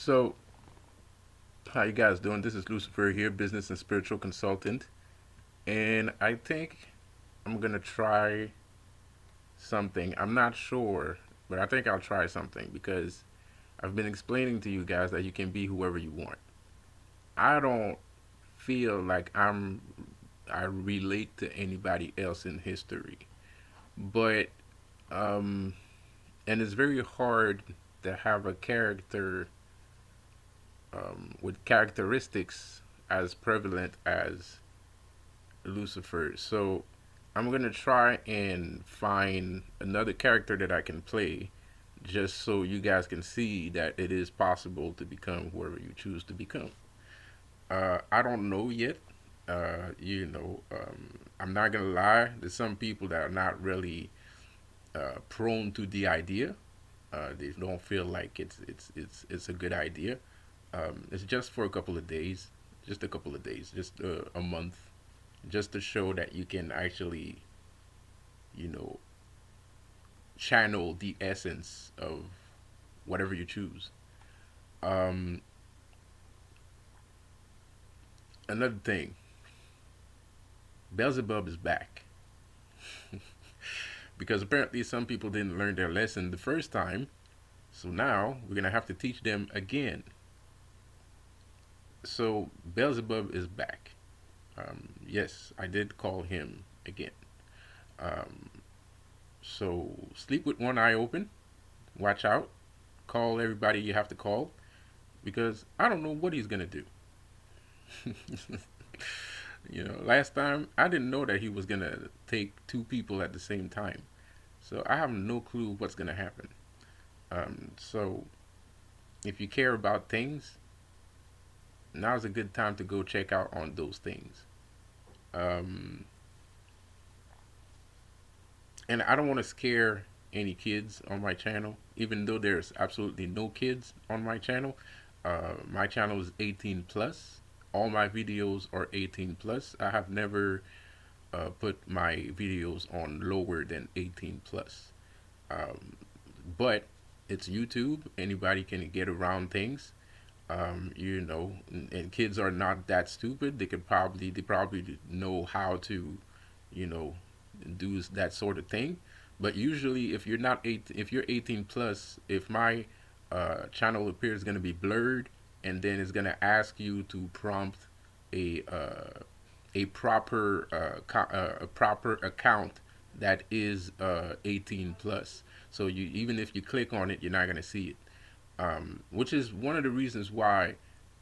So, how you guys doing? This is Lucifer here, business and spiritual consultant, and I think I'm gonna try something. I'm not sure, but I think I'll try something because I've been explaining to you guys that you can be whoever you want. I don't feel like I relate to anybody else in history, but um, and it's very hard to have a character with characteristics as prevalent as Lucifer. So I'm gonna try and find another character that I can play, just so you guys can see that it is possible to become whoever you choose to become. I don't know yet. I'm not gonna lie. There's some people that are not really prone to the idea. They don't feel like it's a good idea. It's just for a couple of days, just a couple of days, just a month, just to show that you can actually, you know, channel the essence of whatever you choose. Um, Another thing, Beelzibub is back because apparently some people didn't learn their lesson the first time, so now we're gonna have to teach them again. So Beelzebub is back. Yes, I did call him again. Um, so sleep with one eye open. Watch out. Call everybody you have to call because I don't know what he's gonna do. Last time I didn't know that he was gonna take two people at the same time, so I have no clue what's gonna happen. So if you care about things, now's a good time to go check out on those things. Um, and I don't want to scare any kids on my channel, even though there's absolutely no kids on my channel. My channel is 18 plus. All my videos are 18 plus. I have never put my videos on lower than 18 plus. Um, but it's YouTube. Anybody can get around things. And kids are not that stupid. They probably know how to, you know, do that sort of thing. But usually, if you're 18 plus, if my channel appears going to be blurred, and then it's going to ask you to prompt a a proper account that is 18 plus. So you even if you click on it, you're not going to see it. Which is one of the reasons why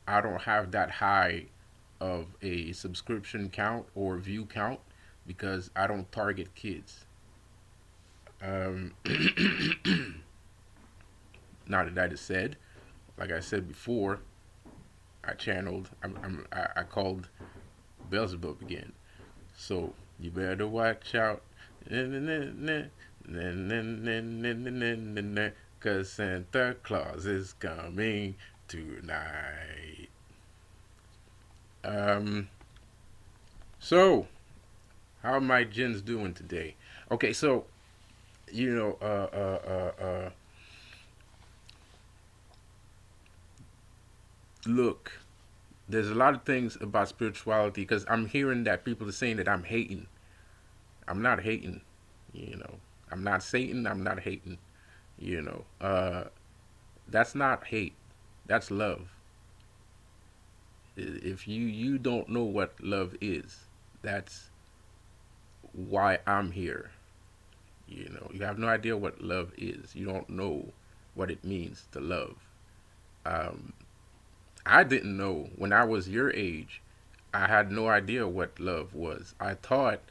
I don't have that high of a subscription count or view count because I don't target kids. Um, Now that that is said, like I said before, I called Beelzebub again. So you better watch out. Cause Santa Claus is coming tonight. Um, so how are my gins doing today? Okay, so you know, look, there's a lot of things about spirituality because I'm hearing that people are saying that I'm hating. I'm not hating, you know. I'm not Satan. I'm not hating, you know. That's not hate. That's love. If you don't know what love is, that's why I'm here. You know, you have no idea what love is. You don't know what it means to love. Um, I didn't know when I was your age. I had no idea what love was. I thought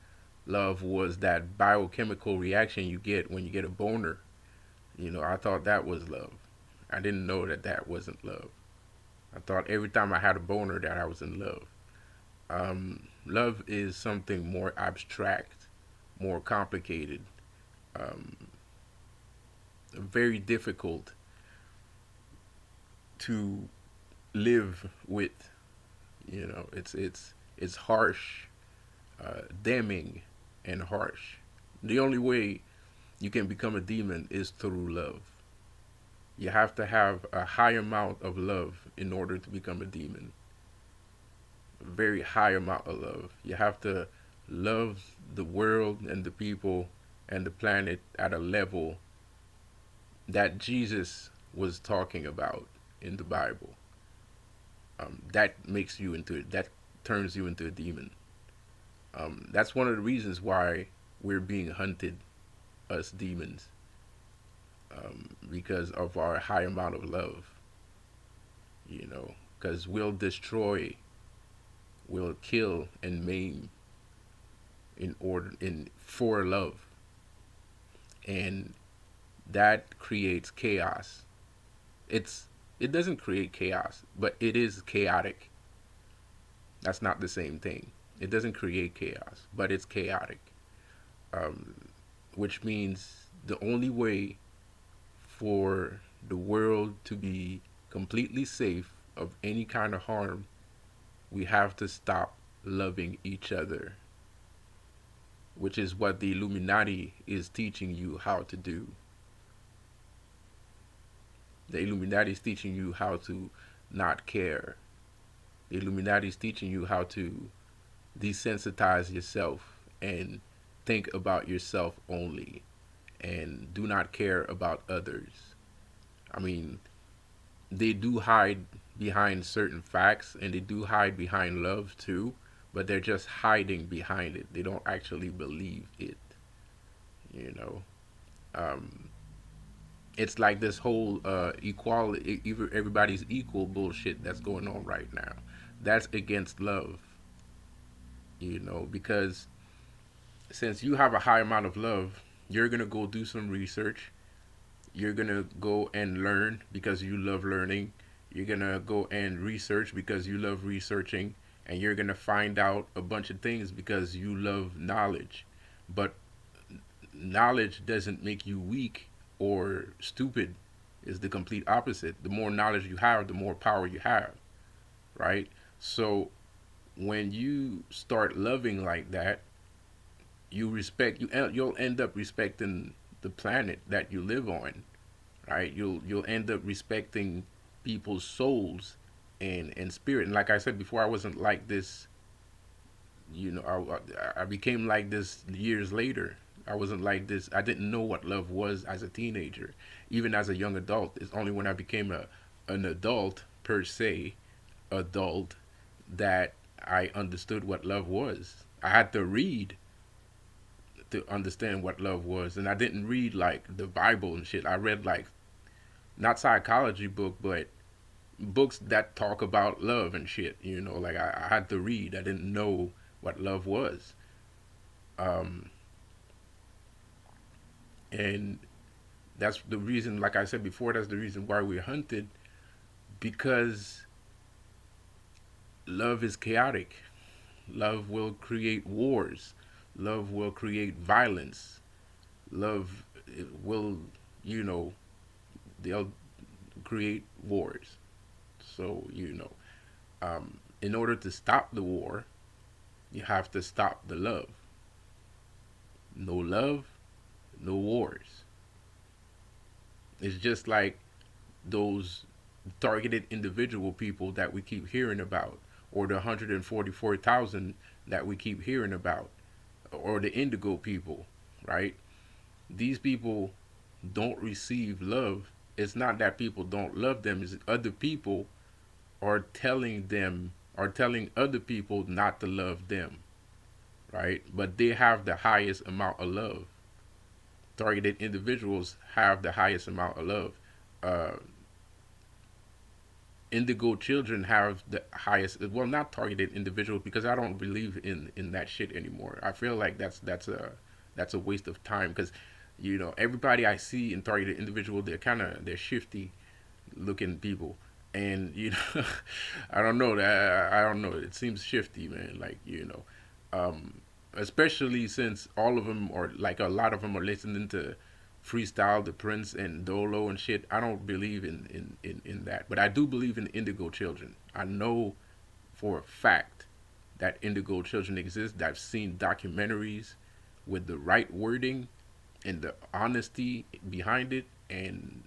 love was that biochemical reaction you get when you get a boner. You know, I thought that was love. I didn't know that that wasn't love. I thought every time I had a boner that I was in love. Love is something more abstract, more complicated, um, very difficult to live with. You know, it's harsh, damning, and harsh. The only way you can become a demon is through love. You have to have a high amount of love in order to become a demon. A very high amount of love. You have to love the world and the people and the planet at a level that Jesus was talking about in the Bible. That turns you into a demon. That's one of the reasons why we're being hunted, us demons, because of our high amount of love. Because we'll destroy, we'll kill and maim in for love, and that creates chaos. It doesn't create chaos, but it is chaotic. That's not the same thing. It doesn't create chaos, but it's chaotic, um, which means the only way for the world to be completely safe of any kind of harm, we have to stop loving each other, which is what the Illuminati is teaching you how to do. The Illuminati is teaching you how to not care. The Illuminati is teaching you how to desensitize yourself and think about yourself only and do not care about others. I mean, they do hide behind certain facts and they do hide behind love too, but they're just hiding behind it. They don't actually believe it, you know. Um, it's like this whole equality, everybody's equal bullshit that's going on right now. That's against love, because since you have a high amount of love, you're gonna go do some research. You're gonna go and learn because you love learning. You're gonna go and research because you love researching, and you're gonna find out a bunch of things because you love knowledge. But knowledge doesn't make you weak or stupid. Is the complete opposite. The more knowledge you have, the more power you have, right? So when you start loving like that, you'll end up respecting the planet that you live on, right? You'll end up respecting people's souls and spirit. And like I said before, I wasn't like this. I became like this years later. I wasn't like this. I didn't know what love was as a teenager, even as a young adult. It's only when I became an adult per se, adult, that I understood what love was. I had to read to understand what love was, and I didn't read like the Bible and shit. I read like not psychology book, but books that talk about love and shit. Like I had to read. I didn't know what love was, um, and that's the reason. Like I said before, that's the reason why we're hunted, because love is chaotic. Love will create wars. Love will create violence. Love will, you know, they'll create wars. So, in order to stop the war, you have to stop the love. No love, no wars. It's just like those targeted individual people that we keep hearing about, or the 144,000 that we keep hearing about, or the indigo people, right? These people don't receive love. It's not that people don't love them, it's other people are telling other people not to love them, right? But they have the highest amount of love. Targeted individuals have the highest amount of love. Uh, Indigo children have the highest. Well, not targeted individuals, because I don't believe in that shit anymore. I feel like that's a waste of time, because everybody I see in targeted individual, they're shifty looking people, and I don't know that I don't know, it seems shifty, man, like um especially since all of them, or like a lot of them, are listening to freestyle the Prince and Dolo and shit. I don't believe in that, but I do believe in indigo children. I know for a fact that indigo children exist. I've seen documentaries with the right wording and the honesty behind it, and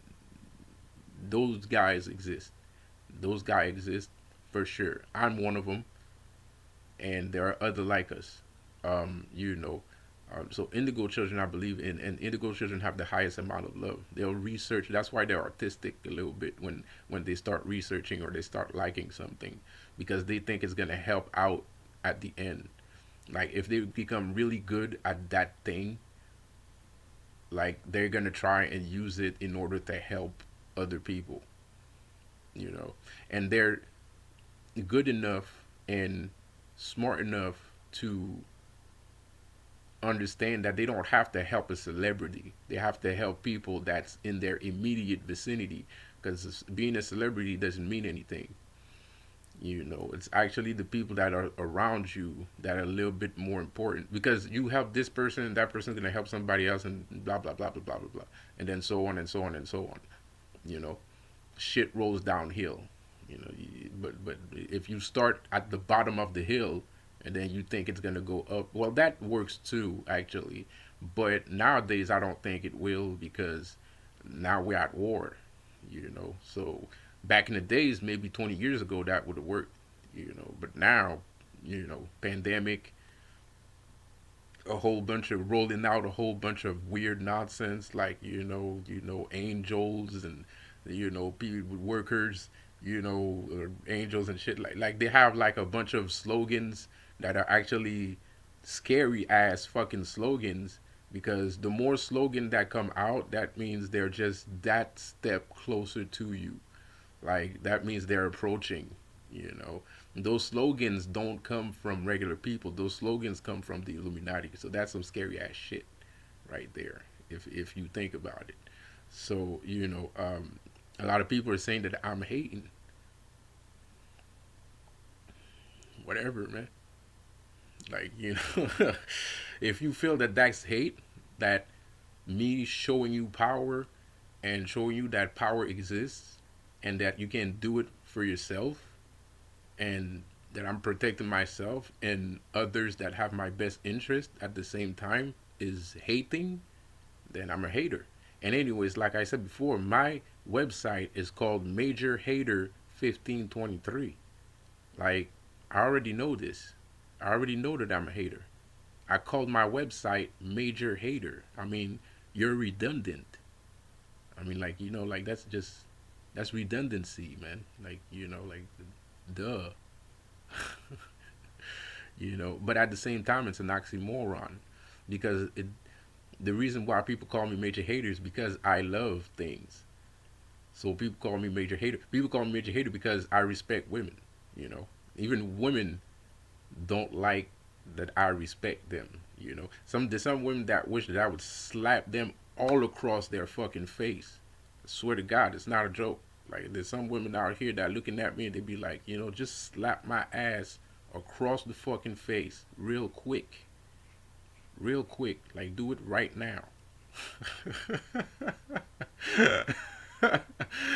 Those guys exist. Those guys exist for sure. I'm one of them, and there are other like us. You know, so Indigo Children, I believe in, and Indigo Children have the highest amount of love. They'll research. That's why they're artistic a little bit when they start researching or they start liking something, because they think it's gonna help out at the end. Like if they become really good at that thing, like they're gonna try and use it in order to help other people. You know, and they're good enough and smart enough to understand that they don't have to help a celebrity. They have to help people that's in their immediate vicinity, because being a celebrity doesn't mean anything. You know, it's actually the people that are around you that are a little bit more important, because you help this person and that person's going to help somebody else and blah blah blah blah blah blah blah, and then so on and so on and so on. You know, shit rolls downhill. You know, but if you start at the bottom of the hill and then you think it's gonna go up, well, that works too, actually. But nowadays, I don't think it will, because now we're at war. You know, so back in the days, maybe 20 years ago, that would have worked. You know, but now, you know, pandemic, a whole bunch of rolling out a whole bunch of weird nonsense, like angels and people workers, angels and shit, like they have like a bunch of slogans that are actually scary ass fucking slogans, because the more slogan that come out, that means they're just that step closer to you. Like that means they're approaching, you know. Those slogans don't come from regular people. Those slogans come from the Illuminati. So that's some scary ass shit right there, if you think about it. So, a lot of people are saying that I'm hating. Whatever, man. Like, if you feel that that's hate, that me showing you power and showing you that power exists and that you can do it for yourself, and that I'm protecting myself and others that have my best interest at the same time is hating, then I'm a hater. And anyways, like I said before, my website is called Major Hater 1523. Like, I already know this. I already know that I'm a hater. I called my website Major Hater. I mean, you're redundant. I mean, like, like that's redundancy, man. Like, like, duh. But at the same time, it's an oxymoron, because the reason why people call me Major Hater is because I love things. So people call me Major Hater. People call me Major Hater because I respect women. Even women don't like that I respect them. There's some women that wish that I would slap them all across their fucking face. I swear to God, it's not a joke. Like, there's some women out here that are looking at me and they be like, just slap my ass across the fucking face real quick. Real quick. Like, do it right now.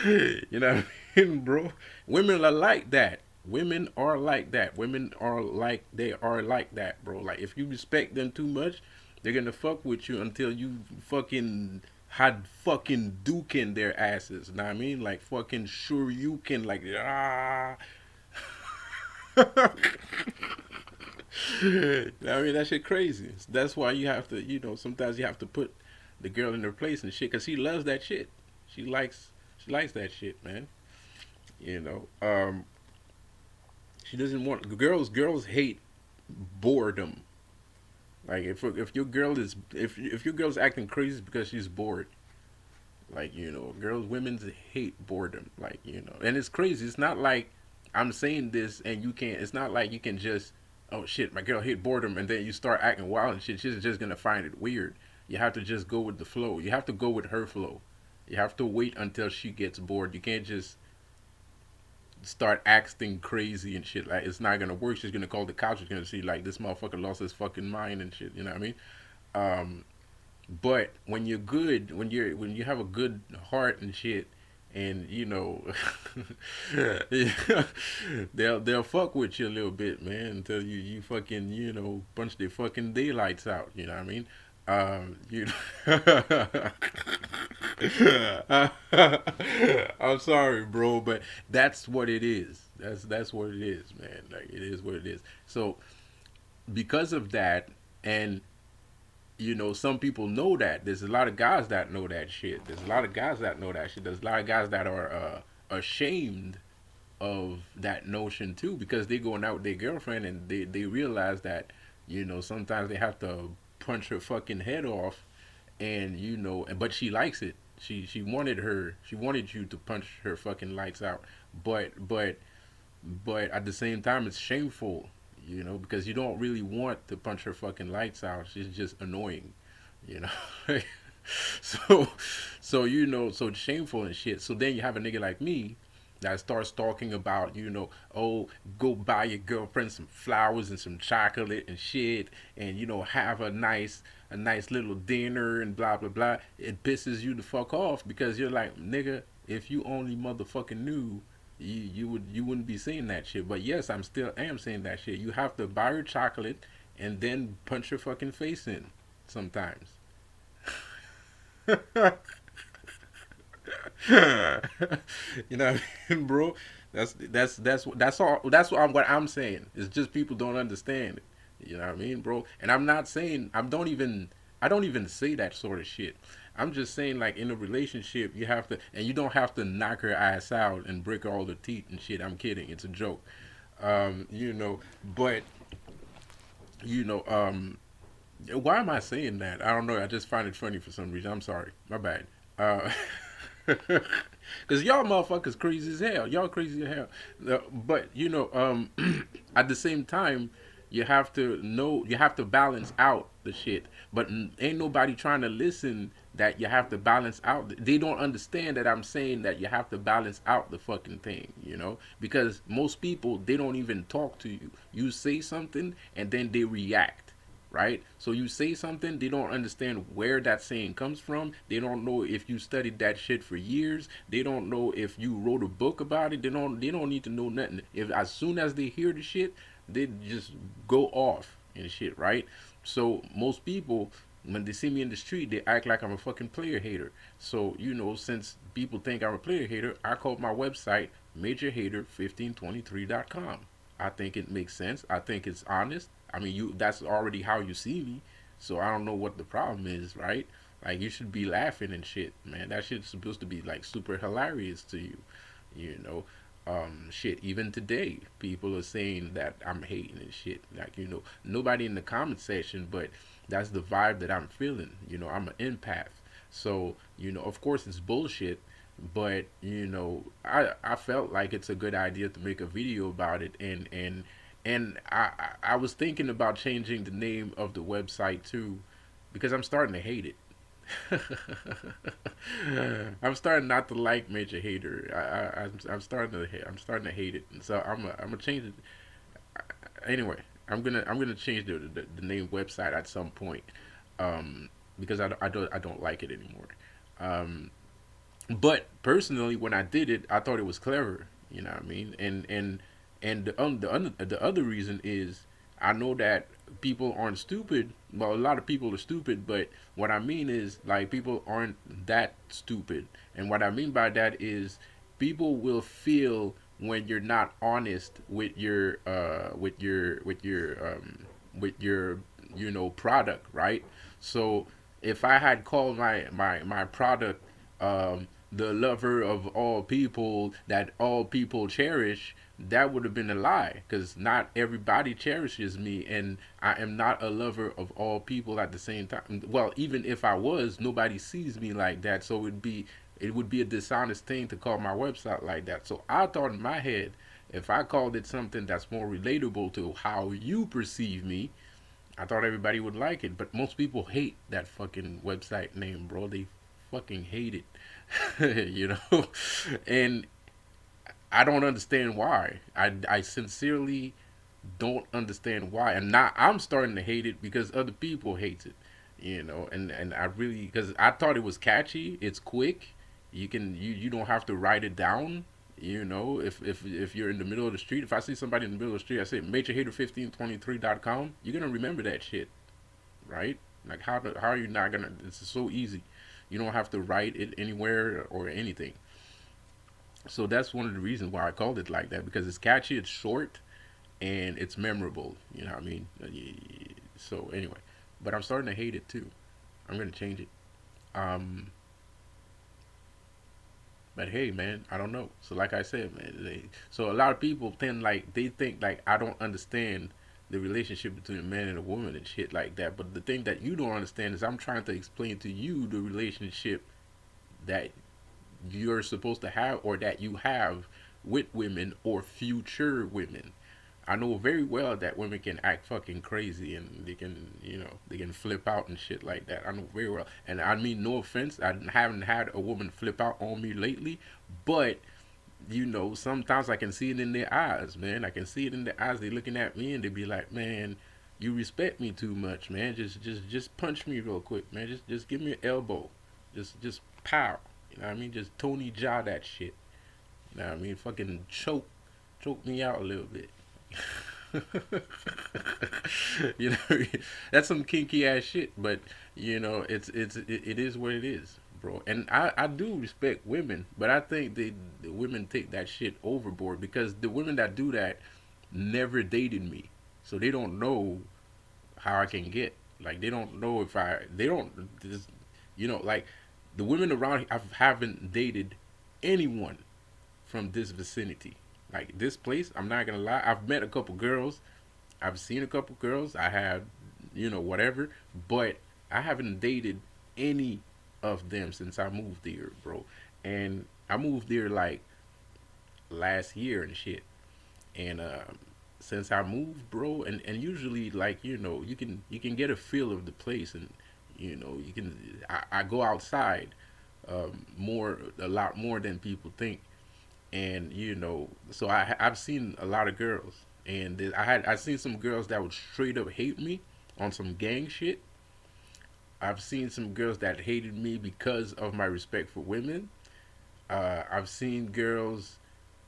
You know what I mean, bro? Women are like that. Women are like that. They are like that, bro. Like, if you respect them too much, they're gonna fuck with you until you fucking had fucking duking their asses. Know what I mean? Like, fucking sure you can, like, ah. I mean, that shit crazy. That's why you have to, sometimes you have to put the girl in her place and shit, cause she loves that shit. She likes that shit, man. You know, she doesn't want girls hate boredom. Like, if your girl's acting crazy, it's because she's bored. Like, women hate boredom. Like, and it's crazy. It's not like I'm saying this and you can't. It's not like you can just, oh shit, my girl hate boredom, and then you start acting wild and shit. She's just gonna find it weird. You have to just go with the flow. You have to go with her flow. You have to wait until she gets bored. You can't just start acting crazy and shit. Like, it's not gonna work. She's gonna call the cops. She's gonna see like this motherfucker lost his fucking mind and shit. You know what I mean? Um, but when you're good, when you have a good heart and shit, and they'll fuck with you a little bit, man, until you fucking punch their fucking daylights out. You know what I mean? You I'm sorry, bro, but that's what it is. That's what it is, man. Like it is what it is. So because of that, and some people know that. There's a lot of guys that know that shit. There's a lot of guys that know that shit. There's a lot of guys that are ashamed of that notion too, because they going out with their girlfriend and they realize that sometimes they have to punch her fucking head off, and but she likes it. She wanted you to punch her fucking lights out, but at the same time it's shameful, because you don't really want to punch her fucking lights out. She's just annoying, you know. so so it's shameful and shit. So then you have a nigga like me that starts talking about, oh, go buy your girlfriend some flowers and some chocolate and shit, and have a nice little dinner and blah blah blah. It pisses you the fuck off because you're like, nigga, if you only motherfucking knew, you wouldn't be saying that shit. But yes, I'm still am saying that shit. You have to buy her chocolate and then punch her fucking face in sometimes. You know what I mean, bro? That's all. That's what I'm saying. It's just people don't understand it. You know what I mean, bro? And I'm not saying I don't even say that sort of shit. I'm just saying, like, in a relationship, you have to, and you don't have to knock her ass out and break all the teeth and shit. I'm kidding. It's a joke. But you know, why am I saying that? I don't know. I just find it funny for some reason. I'm sorry. My bad. Uh, Cause y'all motherfuckers crazy as hell. Y'all crazy as hell. But at the same time, you have to balance out the shit. But ain't nobody trying to listen that you have to balance out. They don't understand that I'm saying that you have to balance out the fucking thing. Because most people, they don't even talk to you. You say something and then they react, right? So you say something, they don't understand where that saying comes from. They don't know if you studied that shit for years. They don't know if you wrote a book about it. They don't need to know nothing. If as soon as they hear the shit, they just go off and shit, right? So most people, when they see me in the street, they act like I'm a fucking player hater. So since people think I'm a player hater, I called my website majorhater1523.com. I think it makes sense. I think it's honest. I mean, that's already how you see me. So I don't know what the problem is, right? Like, you should be laughing and shit, man. That shit's supposed to be like super hilarious to you, you know. Shit, even today, people are saying that I'm hating and shit. Like, nobody in the comment section, but that's the vibe that I'm feeling. I'm an empath. So, of course it's bullshit, but I felt like it's a good idea to make a video about it, and I was thinking about changing the name of the website too, because I'm starting to hate it. I'm starting not to like Major Hater. I'm starting to hate it, and so I'm gonna change it anyway. I'm gonna change the name website at some point, because I don't like it anymore. Um, but personally, when I did it, I thought it was clever. You know what I mean? And the other reason is, I know that people aren't stupid. Well, a lot of people are stupid, but what I mean is, like, people aren't that stupid. And what I mean by that is, people will feel when you're not honest with your product, right? So if I had called my product, the lover of all people that all people cherish, that would have been a lie, because not everybody cherishes me, and I am not a lover of all people at the same time. Well, even if I was, nobody sees me like that, so it would be a dishonest thing to call my website like that. So I thought in my head, if I called it something that's more relatable to how you perceive me, I thought everybody would like it. But most people hate that fucking website name, bro. They fucking hate it. And I don't understand why. I sincerely don't understand why. And now I'm starting to hate it because other people hate it. And I really, because I thought it was catchy. It's quick. You don't have to write it down. If you're in the middle of the street, if I see somebody in the middle of the street, I say majorhater1523.com, you're gonna remember that shit, right? Like, how are you not gonna? It's so easy. You don't have to write it anywhere or anything. So that's one of the reasons why I called it like that, because it's catchy, it's short, and it's memorable. You know what I mean? So anyway, but I'm starting to hate it too. I'm gonna change it. Um, but hey, man, I don't know. So like I said, man, so a lot of people tend like they think like I don't understand the relationship between a man and a woman and shit like that. But the thing that you don't understand is I'm trying to explain to you the relationship that you're supposed to have or that you have with women or future women. I know very well that women can act fucking crazy and they can, they can flip out and shit like that. I know very well. And I mean, no offense, I haven't had a woman flip out on me lately, but sometimes I can see it in their eyes, man. I can see it in their eyes. They looking at me and they be like, man, you respect me too much, man. Just punch me real quick, man. Just give me an elbow. Just pow. You know what I mean? Just Tony Jaa that shit. You know what I mean? Fucking choke me out a little bit. you know, that's some kinky ass shit, but it is what it is, bro. And I do respect women, but I think the women take that shit overboard because the women that do that never dated me, so they don't know how I can get. Like they don't know if they don't just, like the women around here, I haven't dated anyone from this vicinity. Like this place, I'm not gonna lie. I've met a couple girls. I've seen a couple girls. I have, whatever. But I haven't dated any of them since I moved there, bro. And I moved there like last year and shit. And since I moved, bro, and usually like you can get a feel of the place, and you can. I go outside a lot more than people think, and so I've seen a lot of girls, and I seen some girls that would straight up hate me on some gang shit. I've seen some girls that hated me because of my respect for women. I've seen girls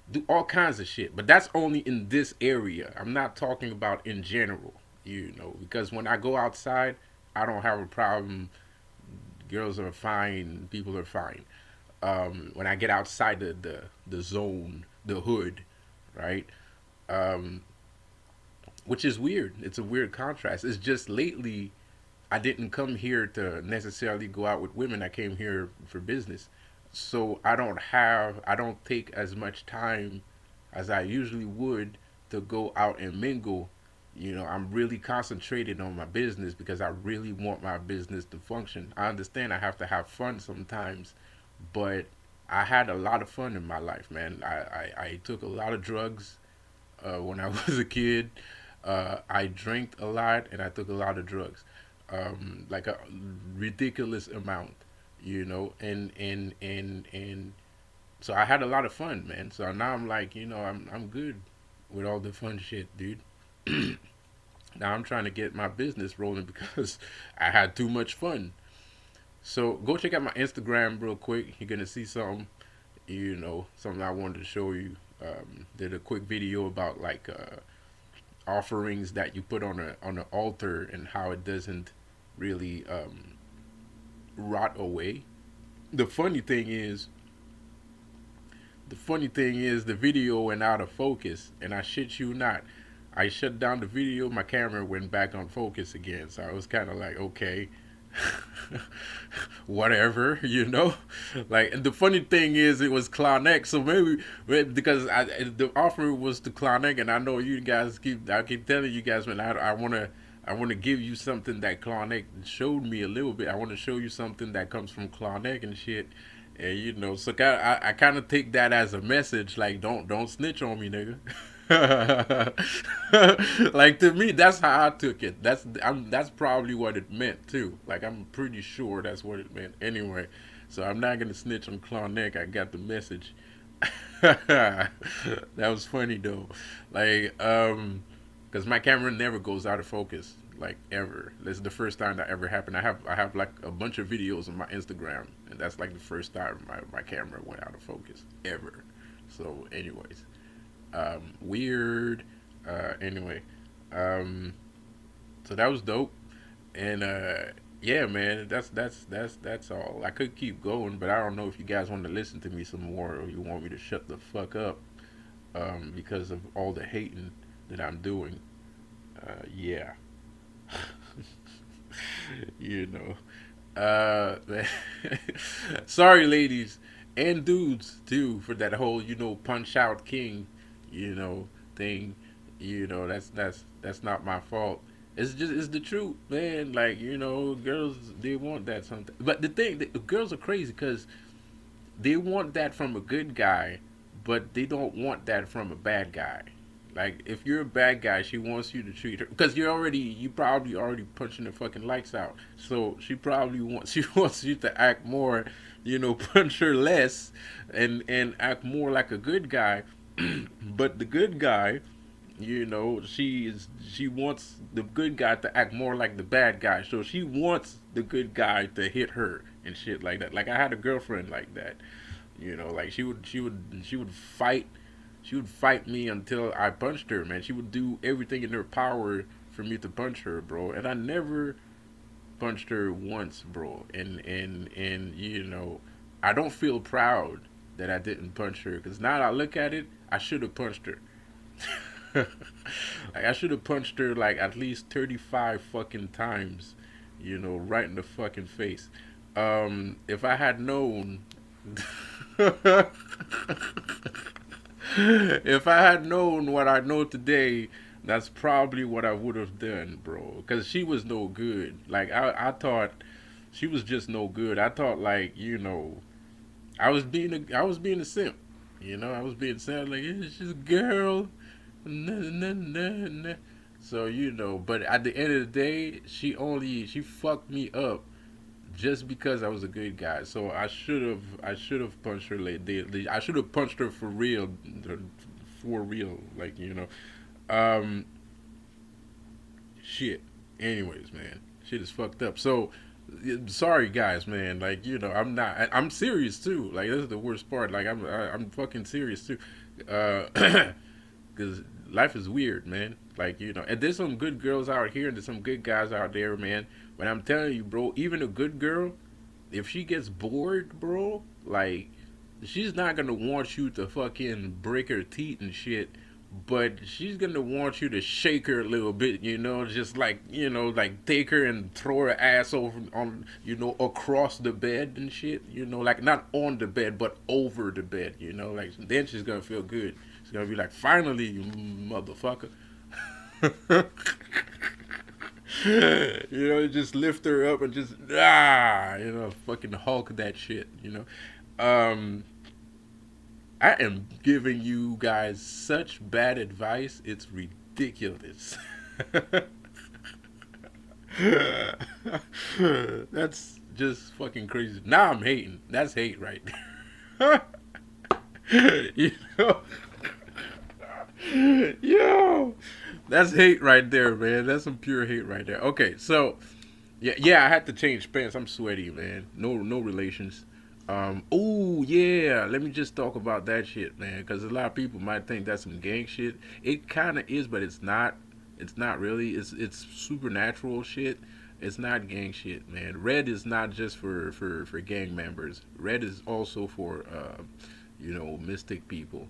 do all kinds of shit, but that's only in this area. I'm not talking about in general, because when I go outside, I don't have a problem. Girls are fine, people are fine. When I get outside the zone, the hood, right? Um, which is weird. It's a weird contrast. It's just lately I didn't come here to necessarily go out with women. I came here for business. So I don't take as much time as I usually would to go out and mingle. I'm really concentrated on my business because I really want my business to function. I understand I have to have fun sometimes, but I had a lot of fun in my life, man. I took a lot of drugs when I was a kid. I drank a lot and I took a lot of drugs, like a ridiculous amount, and so I had a lot of fun, man. So now I'm like, I'm good with all the fun shit, dude. Now I'm trying to get my business rolling because I had too much fun. So go check out my Instagram real quick. You're gonna see something, something I wanted to show you. Did a quick video about like offerings that you put on an altar and how it doesn't really rot away. The funny thing is, the video went out of focus, and I shit you not, I shut down the video. My camera went back on focus again, so I was kind of like, okay, whatever, Like, and the funny thing is, it was Clown X, so maybe because the offer was to Clown X, and I know you guys I keep telling you guys, man, I want to give you something that Clown X showed me a little bit. I want to show you something that comes from Clown X and shit. And so I kind of take that as a message, like don't snitch on me, nigga. Like to me, that's how I took it. That's probably what it meant too. Like I'm pretty sure that's what it meant. Anyway, so I'm not gonna snitch on Klondike. I got the message. That was funny though. Like because my camera never goes out of focus, like ever. This is the first time that ever happened. I have like a bunch of videos on my Instagram, and that's like the first time my camera went out of focus ever. So, anyways, weird. Anyway, so that was dope, and Yeah, man, that's all. I could keep going, but I don't know if you guys want to listen to me some more or you want me to shut the fuck up because of all the hating that I'm doing. Yeah, you know. Man. Sorry, ladies and dudes too, for that whole punch out king, thing. That's not my fault. It's the truth, man. Like girls they want that sometimes. But the girls are crazy because they want that from a good guy, but they don't want that from a bad guy. Like if you're a bad guy, she wants you to treat her because you probably already punching the fucking lights out. So she probably wants she wants you to act more, punch her less, and act more like a good guy. But the good guy, she wants the good guy to act more like the bad guy. So she wants the good guy to hit her and shit like that. Like I had a girlfriend like that. Like she would fight me until I punched her, man. She would do everything in her power for me to punch her, bro. And I never punched her once, bro. And I don't feel proud that I didn't punch her because now that I look at it, I should have punched her. Like I should have punched her like at least 35 fucking times, right in the fucking face. If I had known if I had known what I know today, that's probably what I would have done, bro. Cause she was no good. Like I thought she was just no good. I thought like I was being a simp. I was being sad like it's just a girl. Nah, nah, nah, nah. So but at the end of the day, she fucked me up just because I was a good guy. So I should have punched her I should have punched her for real. Like um, shit. Anyways, man, shit is fucked up. So sorry guys, man. Like I'm not. I'm serious too. Like this is the worst part. Like I'm fucking serious too. Because life is weird, man. Like and there's some good girls out here, and there's some good guys out there, man. But I'm telling you, bro, even a good girl, if she gets bored, bro, like she's not gonna want you to fucking break her teeth and shit. But she's gonna want you to shake her a little bit, just like like take her and throw her ass over on, across the bed and shit, like not on the bed but over the bed, like then she's gonna feel good. She's gonna be like, finally, you motherfucker. Just lift her up and just fucking Hulk that shit. Um, I am giving you guys such bad advice. It's ridiculous. That's just fucking crazy. Now I'm hating. That's hate right there. you know, yo, that's hate right there, man. That's some pure hate right there. Okay, so yeah, I had to change pants. I'm sweaty, man. No relations. Oh yeah, let me just talk about that shit, man, because a lot of people might think that's some gang shit. It kind of is, but it's not. It's not really. It's supernatural shit. It's not gang shit, man. Red is not just for gang members. Red is also for mystic people.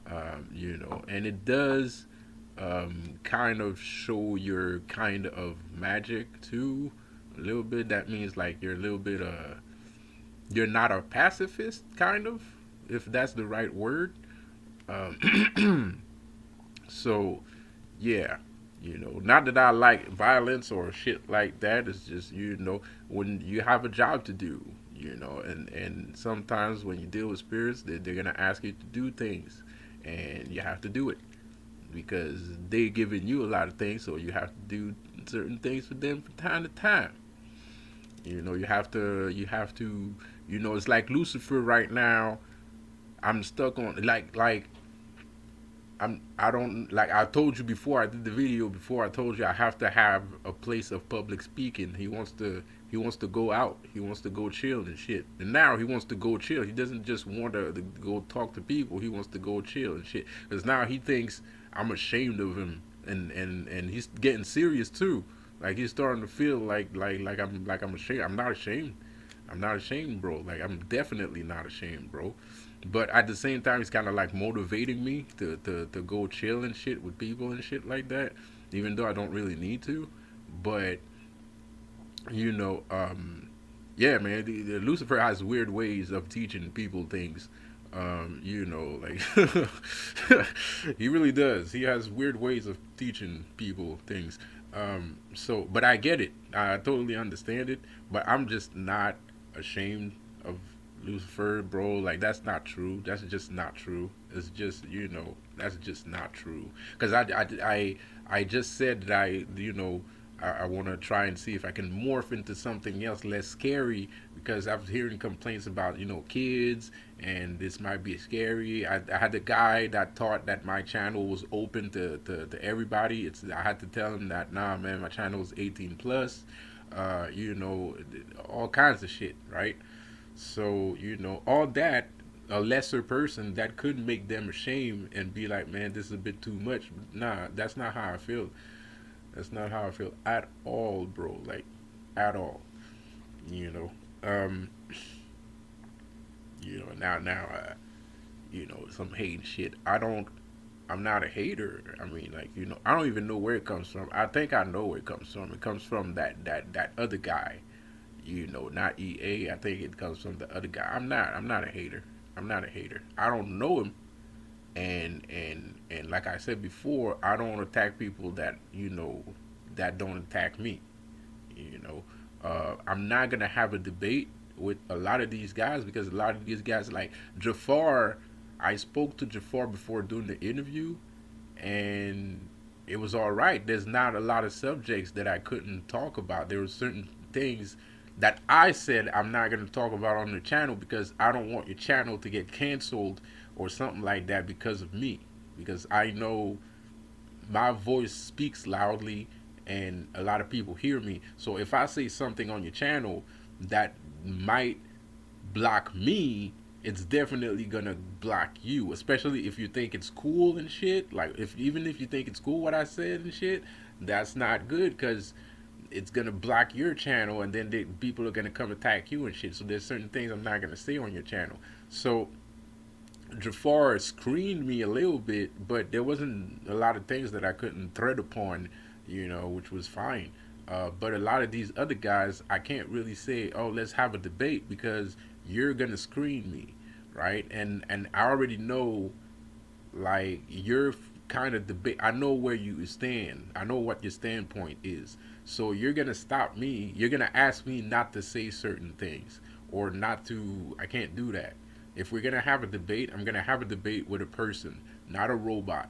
And it does kind of show your kind of magic too, a little bit. That means like you're a little bit you're not a pacifist, kind of, if that's the right word. So yeah, not that I like violence or shit like that. It's just when you have a job to do, and sometimes when you deal with spirits, they're gonna ask you to do things, and you have to do it because they're giving you a lot of things, so you have to do certain things for them from time to time. You have to. It's like Lucifer right now. I'm stuck on like I don't like I told you before I did the video before. I told you I have to have a place of public speaking. He wants to go out. He wants to go chill and shit. And now he wants to go chill. He doesn't just want to go talk to people. He wants to go chill and shit. Because now he thinks I'm ashamed of him, and he's getting serious too. Like he's starting to feel like I'm ashamed. I'm not ashamed. I'm not ashamed, bro. Like I'm definitely not ashamed, bro. But at the same time, he's kind of like motivating me to go chill and shit with people and shit like that, even though I don't really need to. But you know, yeah, man, the Lucifer has weird ways of teaching people things. You know, like he really does. He has weird ways of teaching people things. So, but I get it. I totally understand it. But I'm just not ashamed of Lucifer, bro. Like that's not true. That's just not true. It's just that's just not true. Because I just said that I want to try and see if I can morph into something else less scary because I was hearing complaints about kids and this might be scary. I had a guy that thought that my channel was open to everybody. I had to tell him that nah, man, my channel is 18 plus. All kinds of shit, right? So all that, a lesser person that could make them ashamed and be like, man, this is a bit too much. Nah, that's not how I feel. That's not how I feel at all, bro. Like, at all. You know. Um. Some hate shit. I'm not a hater. I mean, like, I don't even know where it comes from. I think I know where it comes from. It comes from that other guy. Not EA. I think it comes from the other guy. I'm not a hater. I'm not a hater. I don't know him, and like I said before, I don't attack people that don't attack me. You know, I'm not gonna have a debate with a lot of these guys because a lot of these guys like Jafar. I spoke to Jafar before doing the interview, and it was all right. There's not a lot of subjects that I couldn't talk about. There were certain things that I said I'm not going to talk about on the channel because I don't want your channel to get canceled or something like that because of me. Because I know my voice speaks loudly and a lot of people hear me. So if I say something on your channel that might block me, it's definitely gonna block you, especially if you think it's cool and shit. Like even if you think it's cool what I said and shit, that's not good because it's gonna block your channel, and then people are gonna come attack you and shit. So there's certain things I'm not gonna say on your channel. So Jafar screened me a little bit, but there wasn't a lot of things that I couldn't tread upon, which was fine. But a lot of these other guys, I can't really say, oh, let's have a debate because you're gonna screen me, right? And I already know, like, you're kind of debate. I know where you stand. I know what your standpoint is. So you're gonna stop me. You're gonna ask me not to say certain things or not to. I can't do that. If we're gonna have a debate, I'm gonna have a debate with a person, not a robot.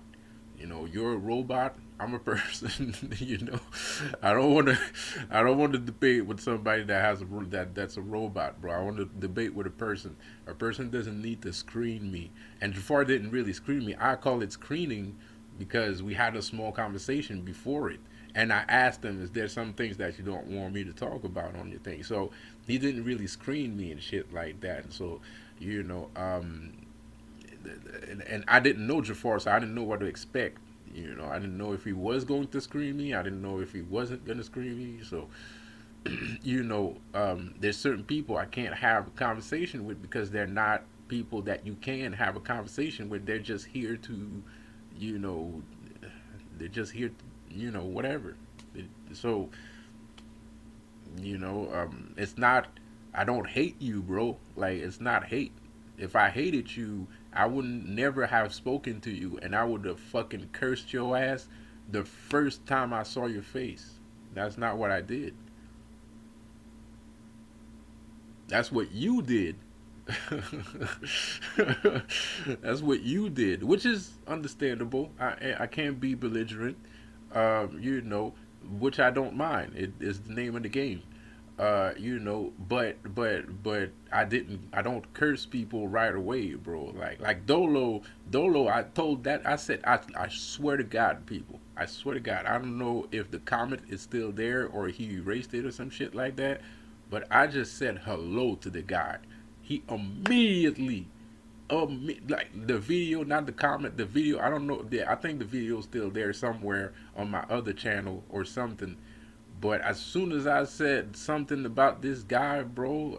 You're a robot. I'm a person. I don't want to. I don't want to debate with somebody that has that's a robot, bro. I want to debate with a person. A person doesn't need to screen me. And Jafar didn't really screen me. I call it screening because we had a small conversation before it, and I asked him, "Is there some things that you don't want me to talk about on your thing?" So he didn't really screen me and shit like that. So, you know, um, and I didn't know Jafar, so I didn't know what to expect. I didn't know if he was going to screen me. I didn't know if he wasn't going to screen me. So, there's certain people I can't have a conversation with because they're not people that you can have a conversation with. They're just here to, you know, they're just here, whatever. So, it's not. I don't hate you, bro. Like it's not hate. If I hated you, I wouldn't never have spoken to you, and I would have fucking cursed your ass the first time I saw your face. That's not what I did. That's what you did. That's what you did, which is understandable. I can't be belligerent, which I don't mind. It is the name of the game. But I don't curse people right away, bro. Like Dolo. I said, I swear to God, people. I swear to God, I don't know if the comment is still there or he erased it or some shit like that. But I just said hello to the guy. He immediately, like the video, not the comment, the video. I don't know. Yeah, I think the video is still there somewhere on my other channel or something. But as soon as I said something about this guy, bro,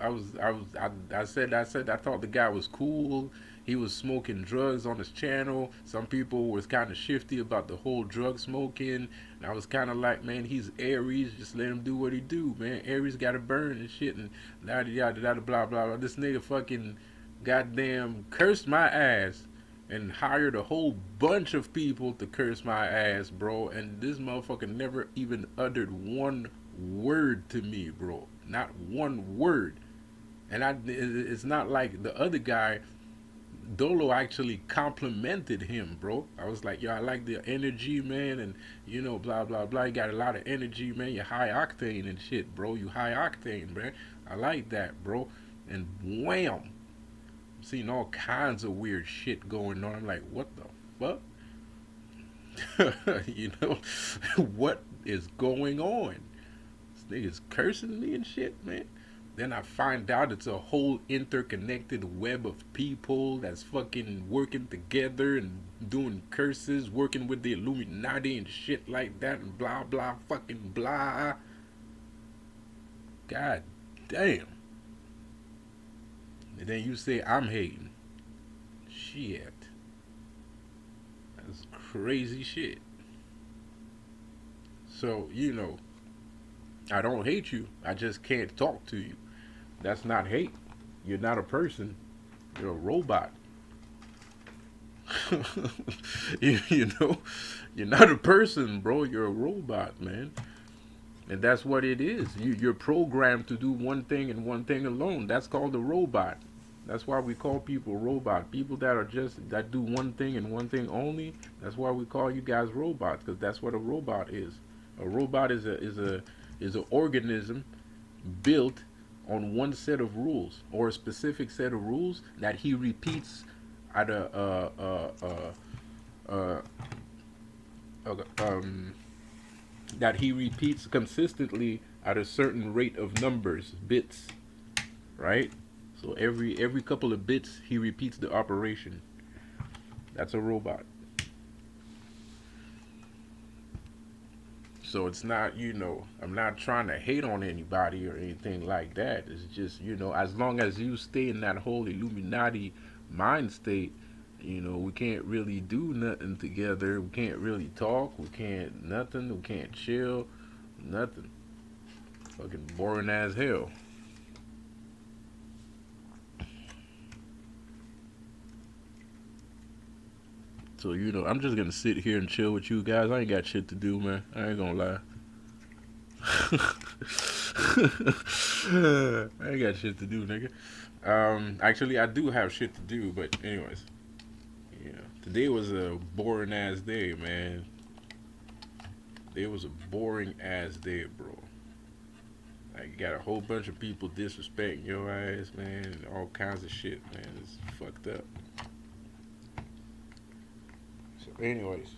I said I thought the guy was cool. He was smoking drugs on his channel. Some people was kind of shifty about the whole drug smoking, and I was kind of like, man, he's Aries. Just let him do what he do, man. Aries got to burn and shit, and yada yada yada blah blah blah. This nigga fucking goddamn cursed my ass and hired a whole bunch of people to curse my ass, bro. And this motherfucker never even uttered one word to me, bro. Not one word. And it's not like the other guy. Dolo actually complimented him, bro. I was like, yo, I like the energy, man, and blah blah blah. You got a lot of energy, man. You're high octane and shit, bro. You high octane, man. I like that, bro. And wham, seen all kinds of weird shit going on. I'm like, what the fuck? What is going on? This nigga's cursing me and shit, man. Then I find out it's a whole interconnected web of people that's fucking working together and doing curses, working with the Illuminati and shit like that, and blah blah fucking blah. God damn. And then you say I'm hating. Shit. That's crazy shit. So, I don't hate you. I just can't talk to you. That's not hate. You're not a person. You're a robot. you know, you're not a person, bro. You're a robot, man. And that's what it is. You're programmed to do one thing and one thing alone. That's called a robot. That's why we call people robot. People that do one thing and one thing only. That's why we call you guys robots, because that's what a robot is. A robot is an organism built on one set of rules, or a specific set of rules that he repeats at that he repeats consistently at a certain rate of numbers, bits, right? So every couple of bits he repeats the operation. That's a robot. So it's not, I'm not trying to hate on anybody or anything like that. It's just, as long as you stay in that whole Illuminati mind state, we can't really do nothing together. We can't really talk. We can't nothing. We can't chill. Nothing. Fucking boring as hell. So, I'm just gonna sit here and chill with you guys. I ain't got shit to do, man. I ain't gonna lie. I ain't got shit to do, nigga. Actually, I do have shit to do, but anyways, today was a boring ass day, man. Today was a boring ass day, bro. Like, you got a whole bunch of people disrespecting your ass, man, and all kinds of shit, man. It's fucked up. So, anyways.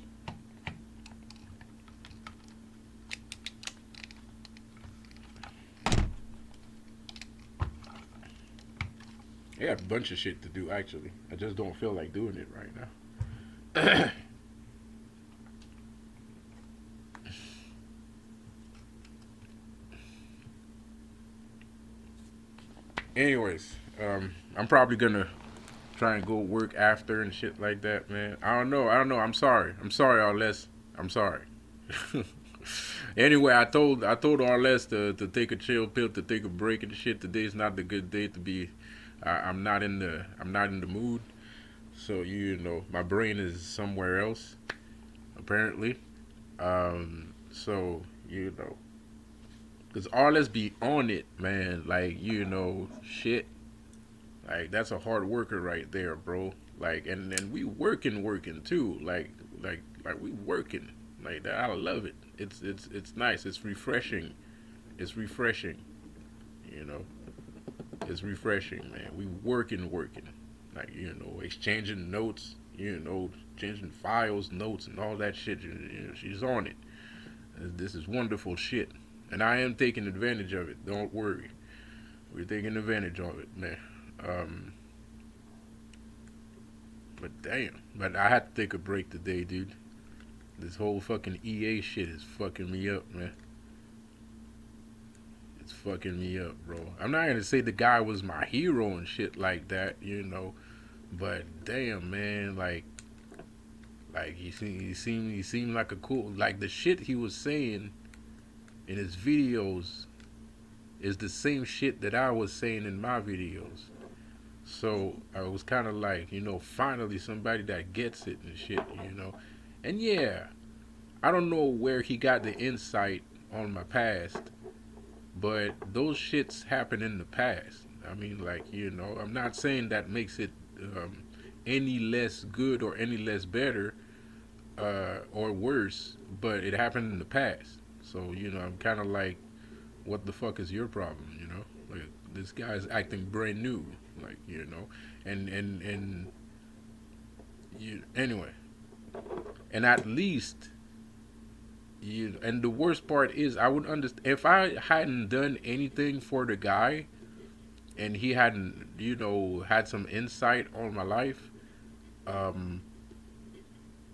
I got a bunch of shit to do, actually. I just don't feel like doing it right now. Anyways, I'm probably gonna try and go work after and shit like that, man. I don't know. I'm sorry. Arles. I'm sorry. Anyway, I told Arles to take a chill pill, to take a break and shit. Today's not the good day to be. I'm not in the mood. So my brain is somewhere else, apparently. So cause Arles be on it, man. Like shit. Like that's a hard worker right there, bro. Like and we working too. Like we working like that. I love it. It's nice. It's refreshing. It's refreshing. You know. It's refreshing, man. We working. Like exchanging notes. Changing files, notes, and all that shit. She's on it. This is wonderful shit, and I am taking advantage of it. Don't worry. We're taking advantage of it, man. But damn. But I had to take a break today, dude. This whole fucking EA shit is fucking me up, man. It's fucking me up, bro. I'm not gonna say the guy was my hero and shit like that, but damn, man, like he seemed like a cool, like the shit he was saying in his videos is the same shit that I was saying in my videos. So I was kind of like, finally somebody that gets it and shit, And yeah, I don't know where he got the insight on my past, but those shits happened in the past. I mean, like, I'm not saying that makes it any less good or any less better or worse, but it happened in the past. So, I'm kind of like, what the fuck is your problem, Like, this guy's acting brand new, like, and anyway, and at least and the worst part is I would understand if I hadn't done anything for the guy and he hadn't had some insight on my life. um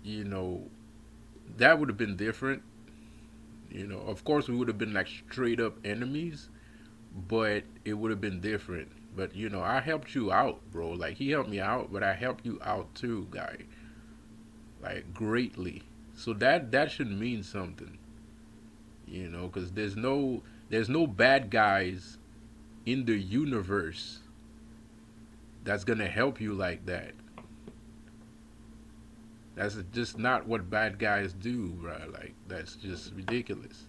you know that would have been different. Of course we would have been like straight up enemies, but it would have been different. But I helped you out, bro. Like, he helped me out, but I helped you out too, guy, like, greatly. So that should mean something, because there's no bad guys in the universe that's gonna help you like that. That's just not what bad guys do, bro. Like, that's just ridiculous.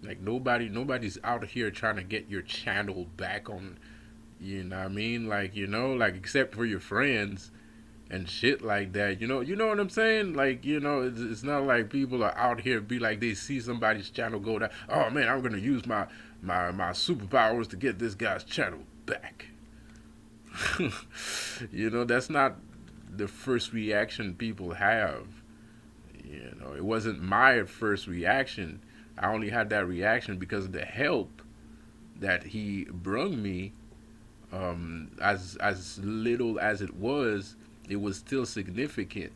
Like, nobody's out here trying to get your channel back on. You know what I mean? Like, like, except for your friends and shit like that. You know what I'm saying? Like, it's not like people are out here be like they see somebody's channel go down. Oh man, I'm gonna use my superpowers to get this guy's channel back. That's not the first reaction people have. It wasn't my first reaction. I only had that reaction because of the help that he brung me. As little as it was still significant.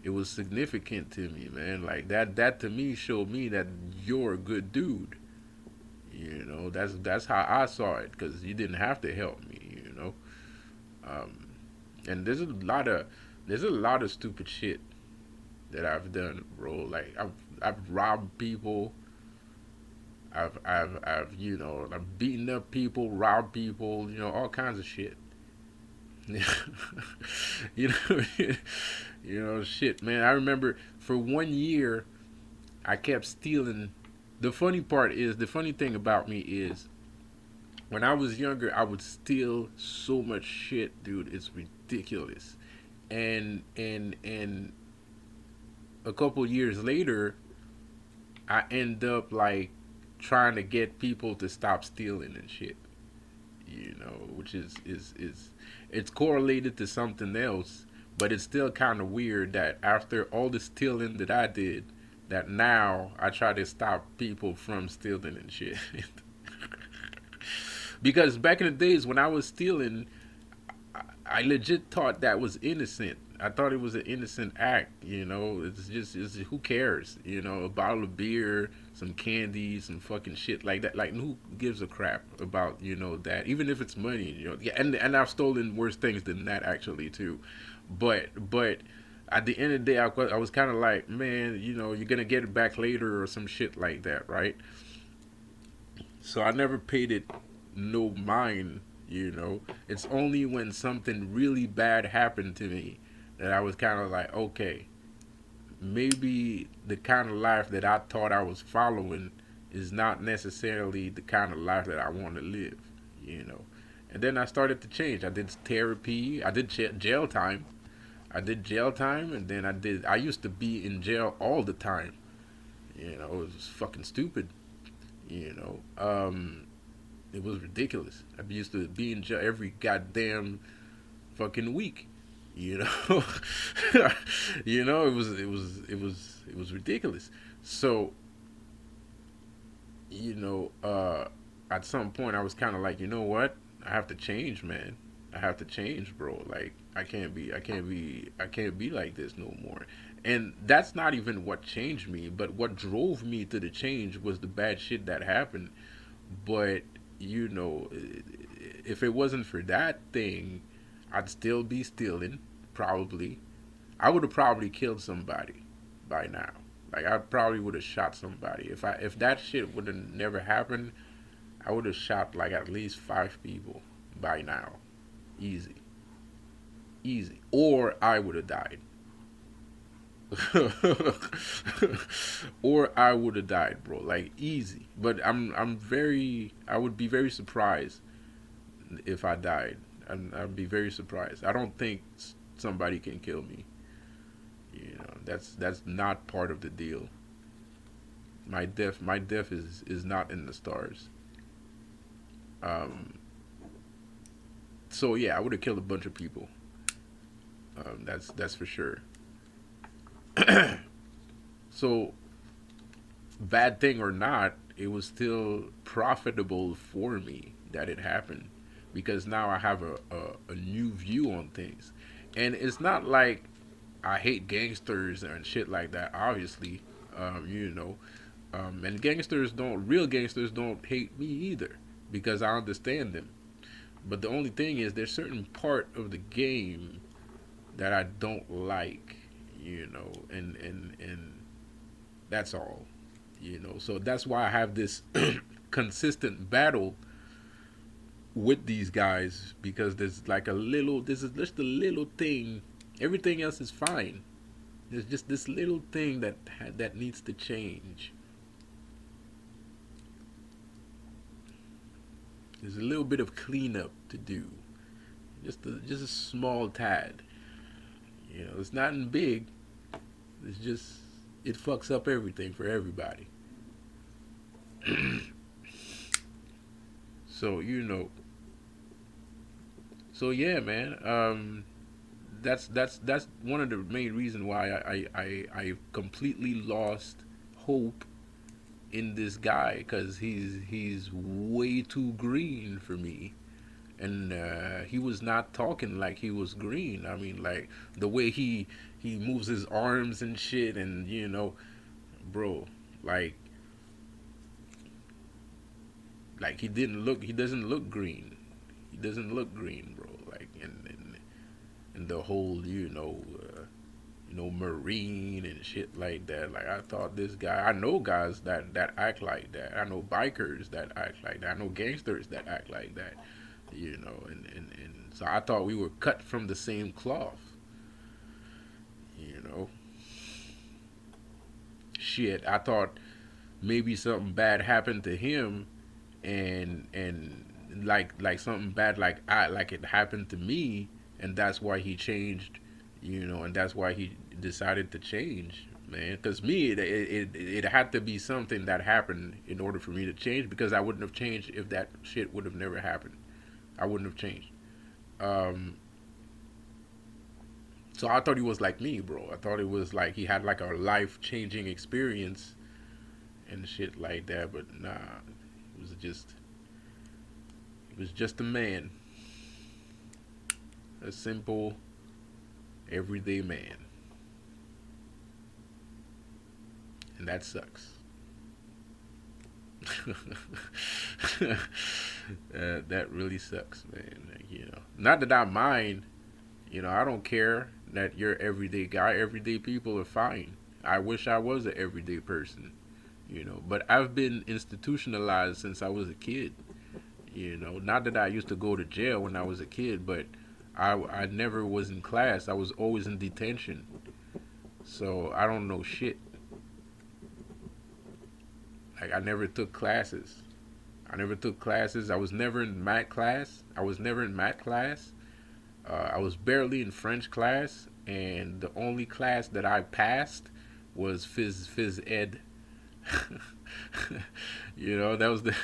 It was significant to me, man. Like, that to me showed me that you're a good dude. That's how I saw it, because you didn't have to help me. Um, and there's a lot of stupid shit that I've done, bro. Like, I've robbed people. I've beaten up people, robbed people, all kinds of shit. you know, shit, man. I remember for 1 year, I kept stealing. The funny thing about me is, when I was younger, I would steal so much shit, dude. It's ridiculous. And a couple years later, I end up like trying to get people to stop stealing and shit. Which is it's correlated to something else, but it's still kind of weird that after all the stealing that I did, that now I try to stop people from stealing and shit. Because back in the days when I was stealing, I legit thought that was innocent. I thought it was an innocent act. It's who cares? A bottle of beer, some candy, some fucking shit like that. Like, who gives a crap about that? Even if it's money, Yeah, and I've stolen worse things than that actually too. But at the end of the day, I was kind of like, man, you're gonna get it back later or some shit like that, right? So I never paid it no mind. It's only when something really bad happened to me that I was kind of like, okay, maybe the kind of life that I thought I was following is not necessarily the kind of life that I want to live, you know. And then I started to change. I did therapy. I did jail time. And then I used to be in jail all the time. It was fucking stupid. You know, it was ridiculous. I used to be in jail every goddamn fucking week. You know, it was ridiculous. So, at some point I was kind of like, you know what? I have to change, man. I have to change, bro. Like, I can't be like this no more. And that's not even what changed me, but what drove me to the change was the bad shit that happened. But you know, if it wasn't for that thing, I'd still be stealing, probably. I would have probably killed somebody by now. Like I probably would have shot somebody. If that shit would have never happened, I would have shot like at least 5 people by now. Easy. Easy. Or I would have died. Or I would have died, bro. Like easy. But I would be very surprised if I died. I'd be very surprised. I don't think somebody can kill me. You know, that's not part of the deal. My death is not in the stars. Um, so yeah, I would have killed a bunch of people. That's for sure. So bad thing or not, it was still profitable for me that it happened because now I have a new view on things, and it's not like I hate gangsters and shit like that. Obviously, you know, and real gangsters don't hate me either because I understand them. But the only thing is, there's certain part of the game that I don't like, you know, and that's all, you know. So that's why I have this consistent battle with these guys because this is just a little thing. Everything else is fine. There's just this little thing that needs to change. There's a little bit of cleanup to do. Just a small tad. You know, it's nothing big. It's just it fucks up everything for everybody. So you know, so yeah, man. That's one of the main reasons why I completely lost hope in this guy because he's way too green for me, and he was not talking like he was green. I mean, like the way he moves his arms and shit, and you know, bro, like he doesn't look green. He doesn't look green, bro. Like and the whole marine and shit like that. Like I thought this guy. I know guys that act like that. I know bikers that act like that. I know gangsters that act like that. You know, and so I thought we were cut from the same cloth. You know, shit. I thought maybe something bad happened to him, and like something bad like it happened to me, and that's why he changed. You know, and that's why he decided to change, man. Because me, it had to be something that happened in order for me to change. Because I wouldn't have changed if that shit would have never happened. I wouldn't have changed. Um, so I thought he was like me, bro. I thought it was like he had like a life changing experience and shit like that. But nah, it was just a man, a simple everyday man, and that sucks. That really sucks, man. Like, you know, not that I mind. You know, I don't care that you're everyday guy. Everyday people are fine. I wish I was an everyday person. You know, but I've been institutionalized since I was a kid. You know, not that I used to go to jail when I was a kid, but I never was in class. I was always in detention. So I don't know shit. Like I never took classes. I never took classes. I was never in math class. I was never in math class. I was barely in French class, and the only class that I passed was phys ed. You know, that was the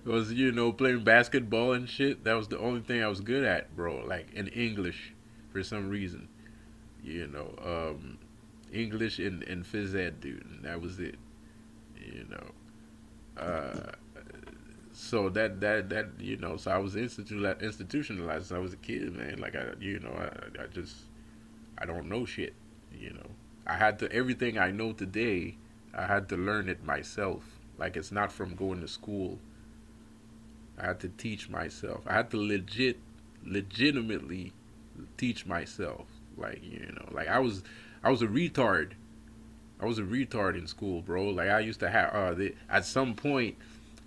was playing basketball and shit. That was the only thing I was good at, bro. Like in English, for some reason, you know, English and phys ed, dude. And that was it. You know, uh, So that so I was institutionalized. Since I was a kid, man. Like I just I don't know shit. You know, I had to everything I know today. I had to learn it myself. Like it's not from going to school. I had to teach myself. I had to legitimately teach myself. Like like I was a retard. I was a retard in school, bro. Like I used to have. At some point,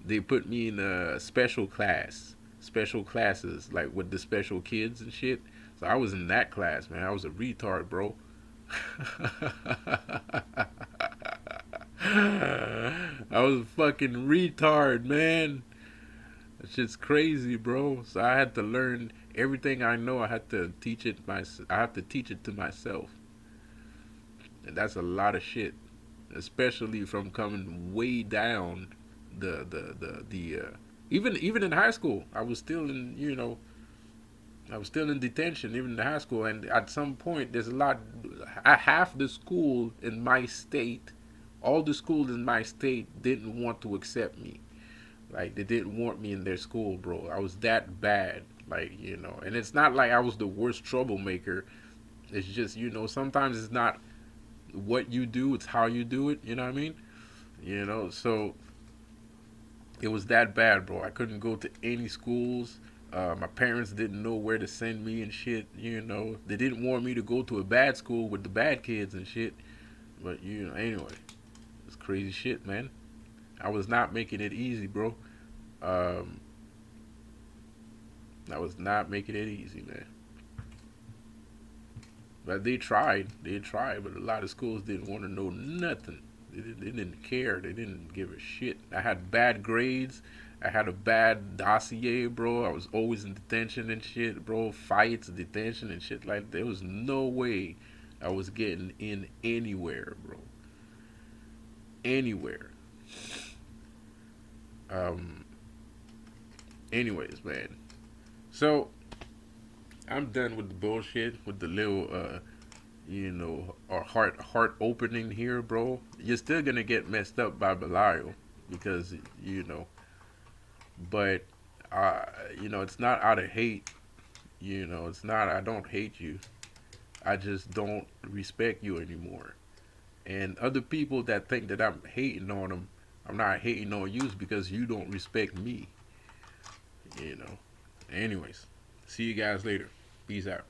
they put me in a special classes, like with the special kids and shit. So I was in that class, man. I was a retard, bro. I was a fucking retard, man. That shit's crazy, bro. So I had to learn everything I know. I had to teach it I have to teach it to myself, and that's a lot of shit, especially from coming way down the even in high school. I was still in I was still in detention even in high school, and at some point there's a lot. Half the school in my state, all the schools in my state didn't want to accept me. Like they didn't want me in their school, bro. I was that bad. Like, and it's not like I was the worst troublemaker. It's just, sometimes it's not what you do, it's how you do it, you know what I mean? So it was that bad, bro. I couldn't go to any schools. My parents didn't know where to send me and shit. They didn't want me to go to a bad school with the bad kids and shit. But, anyway, it's crazy shit, man. I was not making it easy, bro. Um, I was not making it easy, man. But they tried. They tried, but a lot of schools didn't want to know nothing. They didn't care. They didn't give a shit. I had bad grades. I had a bad dossier, bro. I was always in detention and shit, bro. Fights, detention, and shit like that. There was no way I was getting in anywhere, bro. Anywhere. Um. Anyways, man. So I'm done with the bullshit, with the little or heart opening here, bro. You're still gonna get messed up by Belial because but uh, it's not out of hate. It's not. I don't hate you. I just don't respect you anymore. And other people that think that I'm hating on them, I'm not hating on you because you don't respect me. You know. Anyways, see you guys later. Peace out.